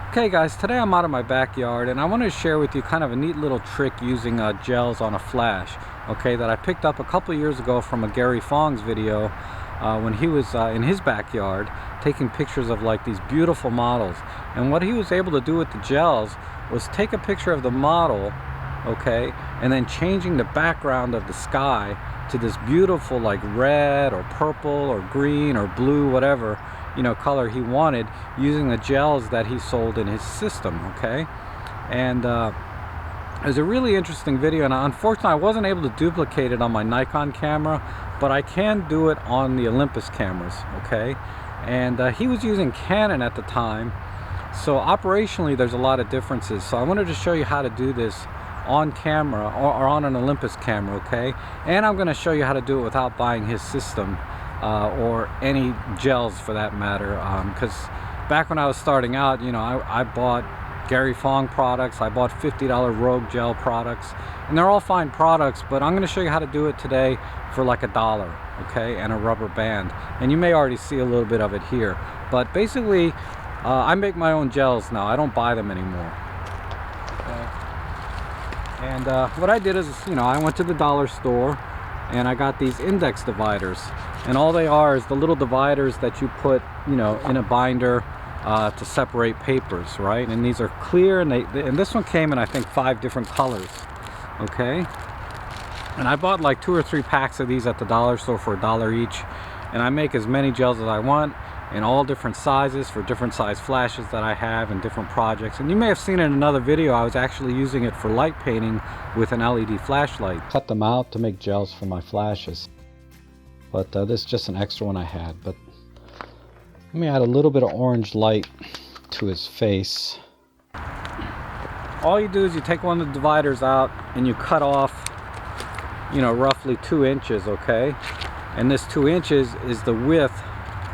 Okay guys, today I'm out of my backyard and I want to share with you kind of a neat little trick using gels on a flash, okay, that I picked up a couple years ago from a Gary Fong's video when he was in his backyard taking pictures of like these beautiful models. And what he was able to do with the gels was take a picture of the model, okay, and then changing the background of the sky to this beautiful like red or purple or green or blue, whatever color he wanted, using the gels that he sold in his system. Okay, and it was a really interesting video, and unfortunately I wasn't able to duplicate it on my Nikon camera, but I can do it on the Olympus cameras. Okay, and he was using Canon at the time, so operationally there's a lot of differences. So I wanted to show you how to do this on camera or on an Olympus camera, okay? And I'm going to show you how to do it without buying his system or any gels for that matter, because back when I was starting out, I bought Gary Fong products, I bought $50 Rogue gel products, and they're all fine products, but I'm going to show you how to do it today for like $1, okay, and a rubber band. And you may already see a little bit of it here, but basically I make my own gels now. I don't buy them anymore. Okay. And what I did is, I went to the dollar store and I got these index dividers, and all they are is the little dividers that you put, in a binder to separate papers, right? And these are clear, and and this one came in I think 5 different colors, okay? And I bought like 2 or 3 packs of these at the dollar store for $1 each, and I make as many gels as I want in all different sizes for different size flashes that I have and different projects. And you may have seen in another video I was actually using it for light painting with an LED flashlight. Cut them out to make gels for my flashes, but this is just an extra one I had. But let me add a little bit of orange light to his face. All you do is you take one of the dividers out and you cut off roughly 2 inches, okay? And this 2 inches is the width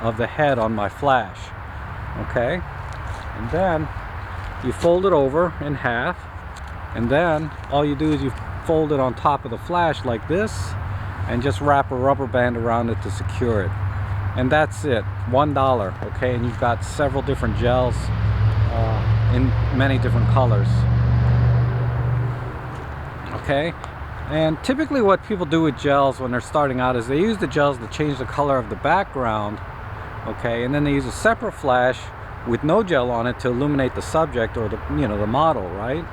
of the head on my flash, okay? And then you fold it over in half, and then all you do is you fold it on top of the flash like this and just wrap a rubber band around it to secure it. And that's it, $1, okay? And you've got several different gels in many different colors, okay? And typically what people do with gels when they're starting out is they use the gels to change the color of the background, okay, and then they use a separate flash with no gel on it to illuminate the subject or the the model, right?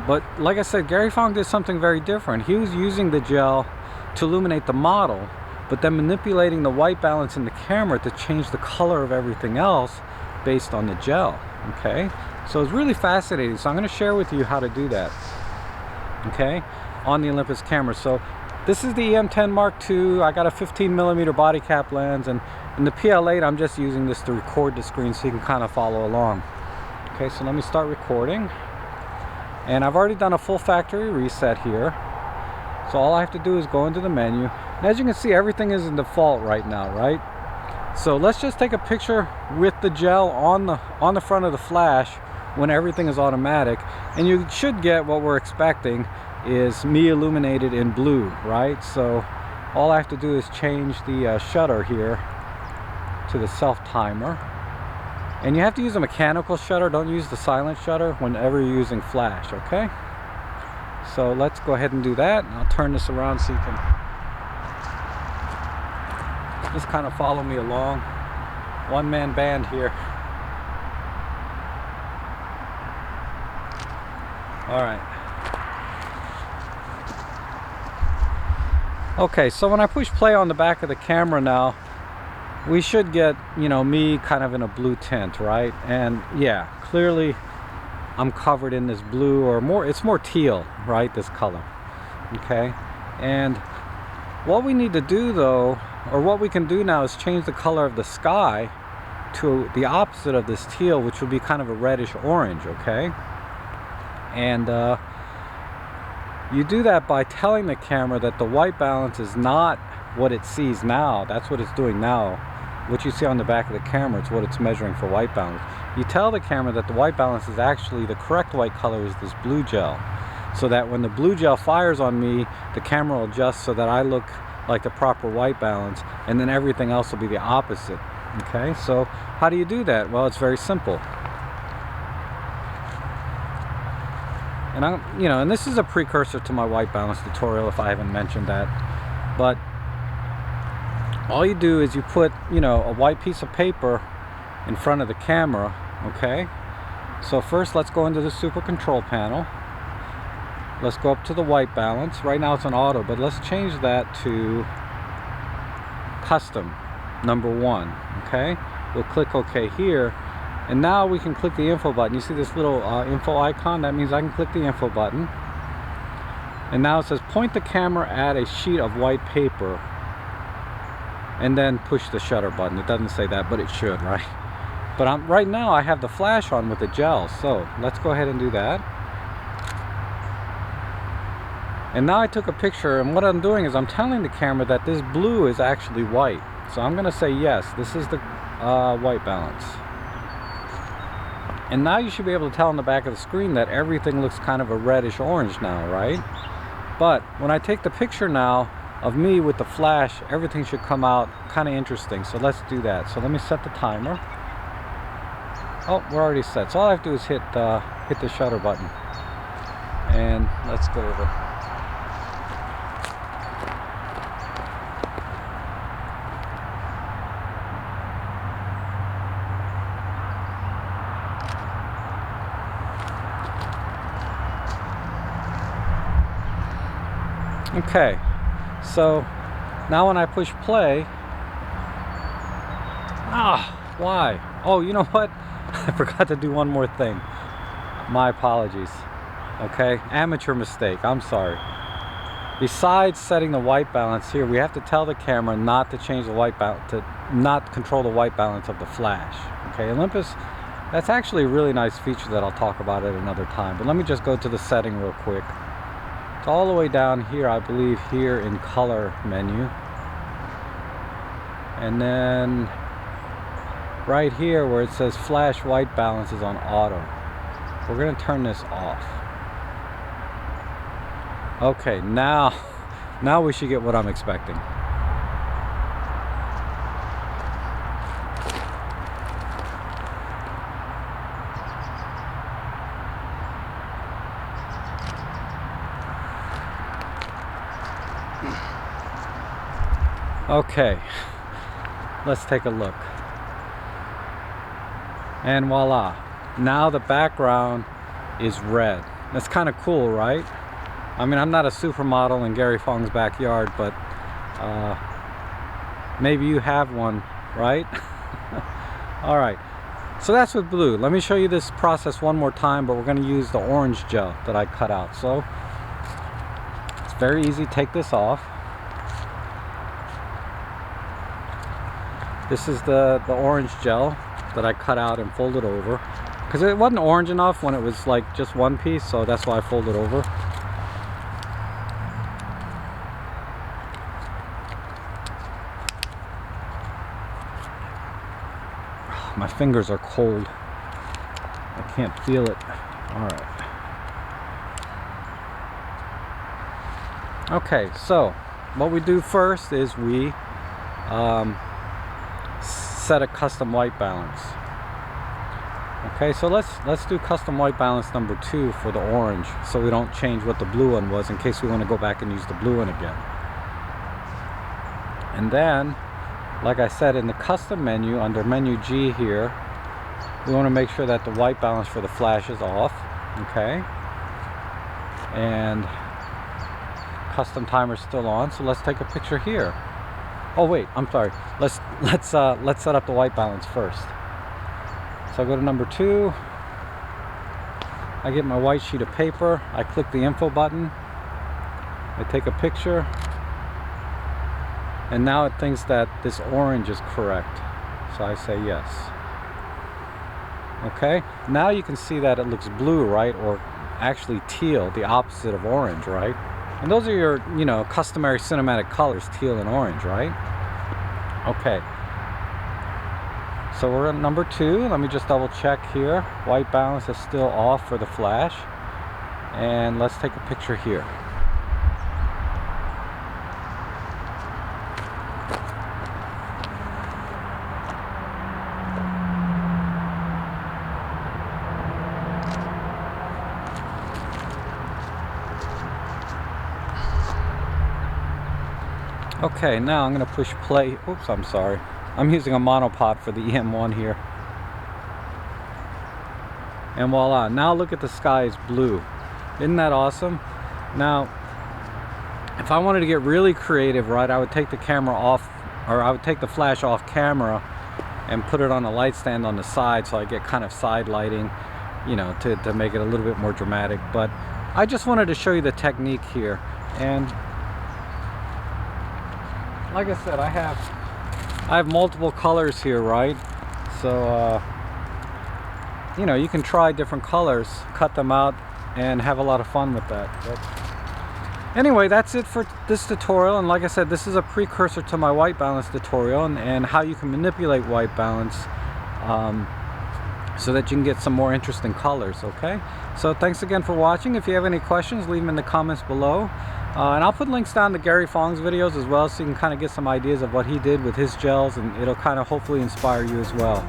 But like I said, Gary Fong did something very different. He was using the gel to illuminate the model, but then manipulating the white balance in the camera to change the color of everything else based on the gel, okay? So it's really fascinating. So I'm going to share with you how to do that, okay, on the Olympus camera. So this is the EM10 Mark II. I got a 15mm body cap lens, and in the PL8 I'm just using this to record the screen so you can kind of follow along. Okay, so let me start recording. And I've already done a full factory reset here. So all I have to do is go into the menu. And as you can see, everything is in default right now, right? So let's just take a picture with the gel on the front of the flash when everything is automatic. And you should get what we're expecting is me illuminated in blue, right? So all I have to do is change the shutter here to the self timer, and you have to use a mechanical shutter. Don't use the silent shutter whenever you're using flash, okay? So let's go ahead and do that, and I'll turn this around so you can just kind of follow me along. One-man band here. All right. Okay, so when I push play on the back of the camera now, we should get, me kind of in a blue tint, right? And yeah, clearly I'm covered in this blue, or more, it's more teal, right? This color, okay? And what we need to do though, or what we can do now, is change the color of the sky to the opposite of this teal, which would be kind of a reddish orange, okay? And you do that by telling the camera that the white balance is not what it sees now. That's what it's doing now. What you see on the back of the camera, it's what it's measuring for white balance. You tell the camera that the white balance is actually, the correct white color is this blue gel, so that when the blue gel fires on me, the camera will adjust so that I look like the proper white balance, and then everything else will be the opposite. Okay, so how do you do that? Well, it's very simple. And and this is a precursor to my white balance tutorial if I haven't mentioned that. But all you do is you put, a white piece of paper in front of the camera, okay? So first let's go into the super control panel. Let's go up to the white balance. Right now it's on auto, but let's change that to custom number 1, okay? We'll click OK here, and now we can click the info button. You see this little info icon? That means I can click the info button, and now it says point the camera at a sheet of white paper and then push the shutter button. It doesn't say that, but it should, right? But right now I have the flash on with the gel, so let's go ahead and do that. And now I took a picture, and what I'm doing is I'm telling the camera that this blue is actually white. So I'm going to say yes, this is the white balance. And now you should be able to tell on the back of the screen that everything looks kind of a reddish orange now, right? But when I take the picture now of me with the flash, everything should come out kind of interesting. So let's do that. So let me set the timer. Oh, we're already set. So all I have to do is hit the shutter button. And let's go over. Okay, so now when I push play, why? Oh, you know what? I forgot to do one more thing. My apologies. Okay, amateur mistake, I'm sorry. Besides setting the white balance here, we have to tell the camera not to change the white balance, to not control the white balance of the flash. Okay, Olympus, that's actually a really nice feature that I'll talk about at another time. But let me just go to the setting real quick. It's all the way down here, I believe, here in color menu. And then right here where it says flash white balance is on auto. We're going to turn this off. Okay, now we should get what I'm expecting. Okay, let's take a look. And voila, now the background is red. That's kind of cool, right? I mean, I'm not a supermodel in Gary Fong's backyard, but maybe you have one, right? All right, so that's with blue. Let me show you this process one more time, but we're going to use the orange gel that I cut out. So it's very easy. Take this off. This is the orange gel that I cut out and folded over, because it wasn't orange enough when it was like just one piece, so that's why I folded over. My fingers are cold. I can't feel it. All right. Okay, so what we do first is we set a custom white balance. Okay, so let's do custom white balance number 2 for the orange, so we don't change what the blue one was in case we want to go back and use the blue one again. And then, like I said, in the custom menu under menu G here, we want to make sure that the white balance for the flash is off. Okay, and custom timer is still on, so let's take a picture here. Oh wait, I'm sorry. Let's set up the white balance first. So I go to number 2. I get my white sheet of paper. I click the info button. I take a picture. And now it thinks that this orange is correct. So I say yes. Okay. Now you can see that it looks blue, right? Or actually teal, the opposite of orange, right? And those are your, customary cinematic colors, teal and orange, right? Okay. So we're at number 2. Let me just double check here. White balance is still off for the flash. And let's take a picture here. Okay, now I'm gonna push play. Oops, I'm sorry. I'm using a monopod for the EM1 here. And voila, now look at the sky is blue. Isn't that awesome? Now, if I wanted to get really creative, right, I would take the camera off, or I would take the flash off camera and put it on a light stand on the side, so I get kind of side lighting, you know, to make it a little bit more dramatic. But I just wanted to show you the technique here. And like I said, I have multiple colors here, right? So you know, you can try different colors, cut them out, and have a lot of fun with that. But anyway, that's it for this tutorial. And like I said, this is a precursor to my white balance tutorial, and how you can manipulate white balance so that you can get some more interesting colors. Okay, so thanks again for watching. If you have any questions, leave them in the comments below, and I'll put links down to Gary Fong's videos as well, so you can kind of get some ideas of what he did with his gels, and it'll kind of hopefully inspire you as well.